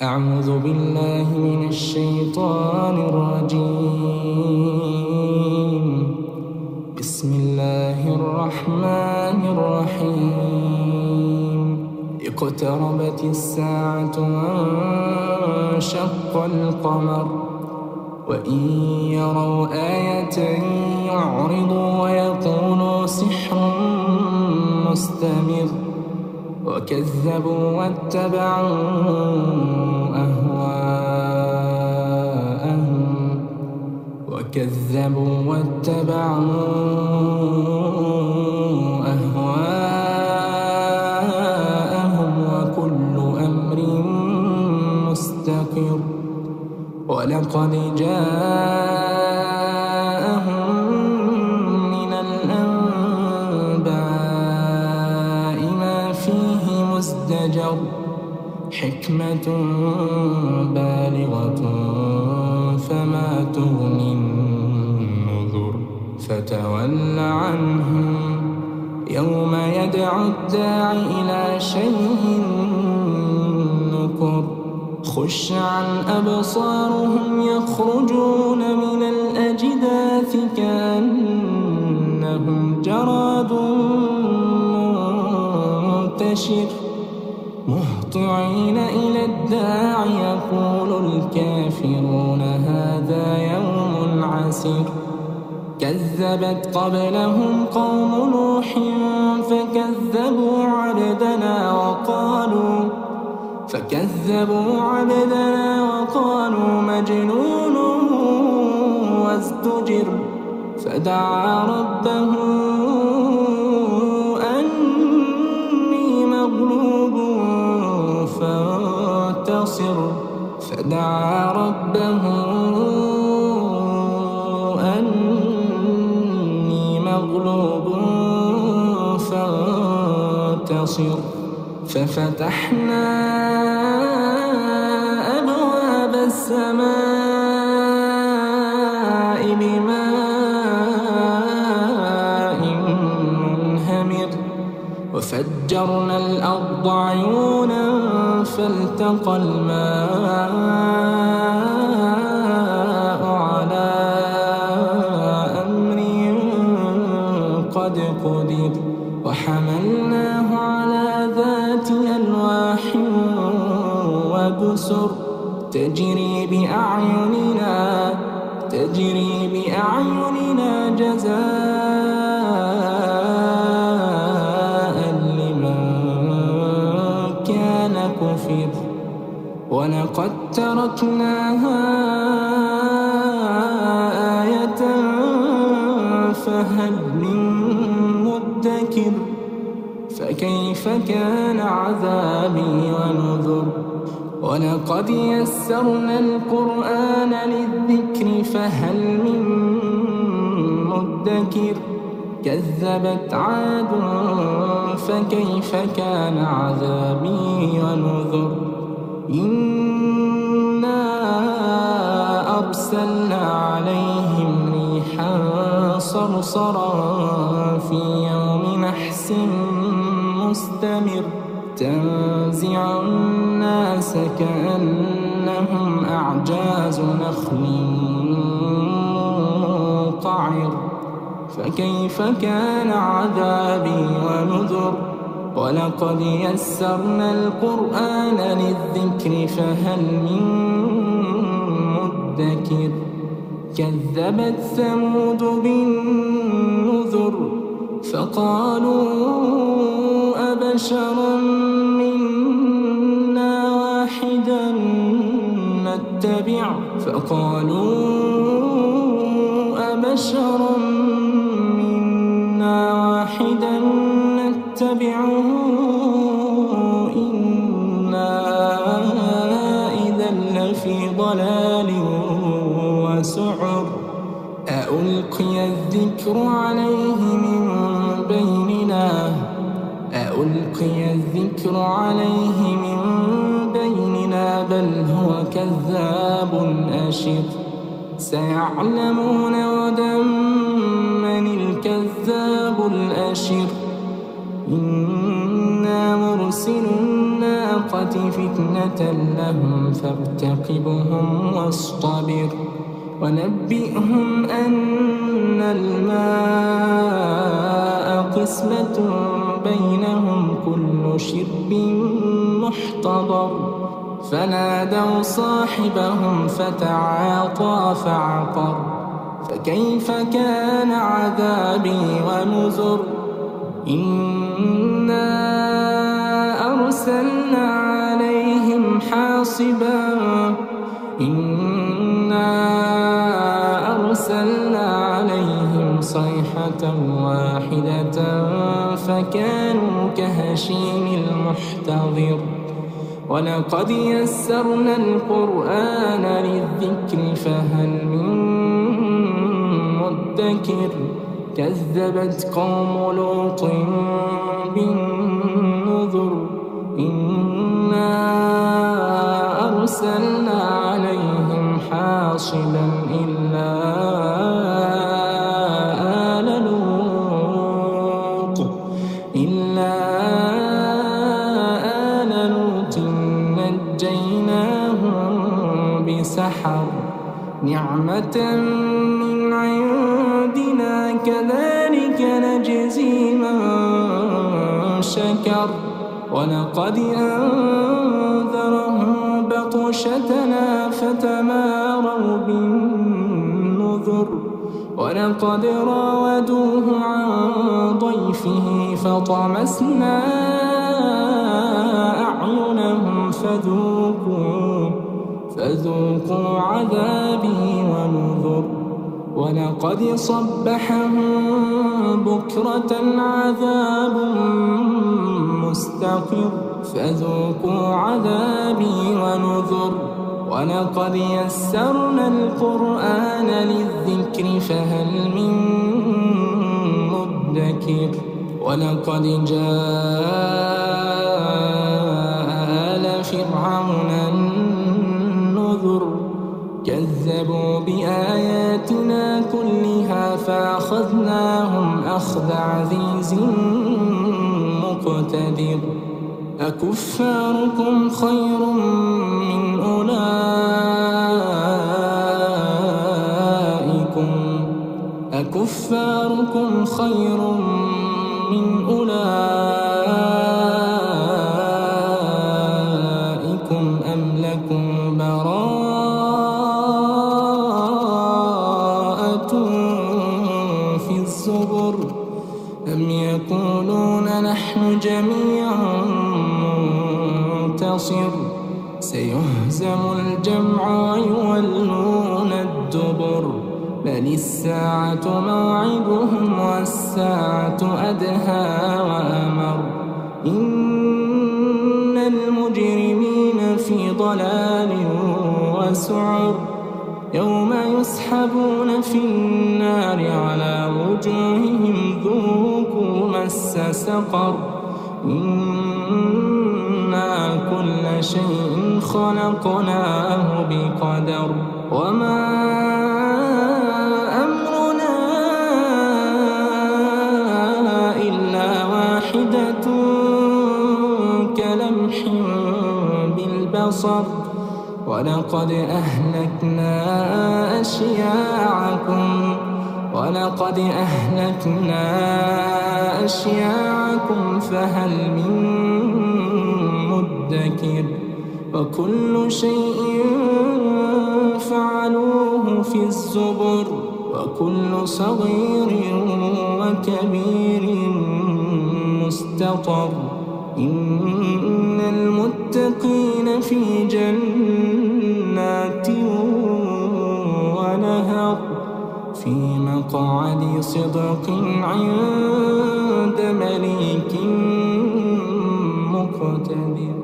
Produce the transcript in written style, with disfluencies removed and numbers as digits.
أعوذ بالله من الشيطان الرجيم. بسم الله الرحمن الرحيم. اقتربت الساعة وانشق القمر وإن يروا آية يعرضوا ويقولوا سحر مستمر وكذبوا واتبعوا أهواءهم وكل أمر مستقر ولقد جاءهم من الأنباء ما فيه مزدجر حكمة بالغة فما تغني النذر فتول عنهم يوم يدعو الداع إلى شيء نكر خش عن أبصارهم يخرجون من الأجداث كأنهم جراد منتشر مهطعين إلى الداع يقول الكافرون هذا يوم عسير كذبت قبلهم قوم نوح فكذبوا عبدنا وقالوا مجنون وازدجر فدعا ربه أني مغلوب فانتصر ففتحنا أبواب السماء بماء منهمر وفجرنا الأرض عيونا فالتقى الماء على أمر قد قدر وحملناه على ذات ألواح ودسر تجري بأعيننا جزاء لمن كان كفر ولقد تركناها آية فهل من مدكر فكيف كان عذابي ونذر ولقد يسرنا القرآن للذكر فهل من مدكر كذبت عاد فكيف كان عذابي ونذر إنا أرسلنا عليهم ريحا صرصرا في يوم نحس مستمر تنزع الناس كأنهم أعجاز نخل منقعر فكيف كان عذابي ونذر ولقد يسرنا القرآن للذكر فهل من مدكر كذبت ثمود بالنذر فقالوا أبشرا منا واحدا نتبعه إنا إذا لفي ضلال وسعر أألقي الذكر عليه من بيننا بل هو كذاب أشر سيعلمون غدا من الكذاب الأشر إنا مرسل الناقة الناقة فتنة لهم فارتقبهم واصطبر ونبئهم أن الماء قسمة بينهم كل شرب محتضر فنادوا صاحبهم فتعاطى فعقر فكيف كان عذابي ونذر إنا أرسلنا عليهم حاصبا صيحة واحدة فكانوا كهشيم المحتضر ولقد يسرنا القرآن للذكر فهل من مدكر كذبت قوم لوط بالنذر إنا أرسلنا عليهم حاصبا إلا آل لوط نجيناهم بسحر نعمة من عندنا كذلك نجزي من شكر ولقد أنذرهم بطشتنا فتماروا بالنذر ولقد راودوه عن ضيفه فطمسنا أعينهم فذوقوا عذابي ونذر ولقد صبحهم بكرة عذاب مستقر فذوقوا عذابي ونذر ولقد يسرنا القرآن للذكر فهل من مدكر ولقد جاء آل فرعون النذر كذبوا بآياتنا كلها فأخذناهم أخذ عزيز مقتدر أكفاركم خير من أولئكم أكفاركم خير من أولئكم أم لكم براءة في الزبر أم يقولون نحن جميع منتصر سيهزم الجمع ويولون الدبر بل الساعة موعدهم والساعة أدهى وأمر إن المجرمين في ضلال وسعر يوم يسحبون في النار على وجوههم ذوقوا مس سقر إنا كل شيء خلقناه بقدر وما أمرنا إلا واحدة كلمح بالبصر ولقد أهلكنا أشياعكم فهل من مدكر وكل شيء فعلوه في الزبر وكل صغير وكبير مستطر إن المتقين في جنات ونهر في مقعد صدق عند مليك مقتدر.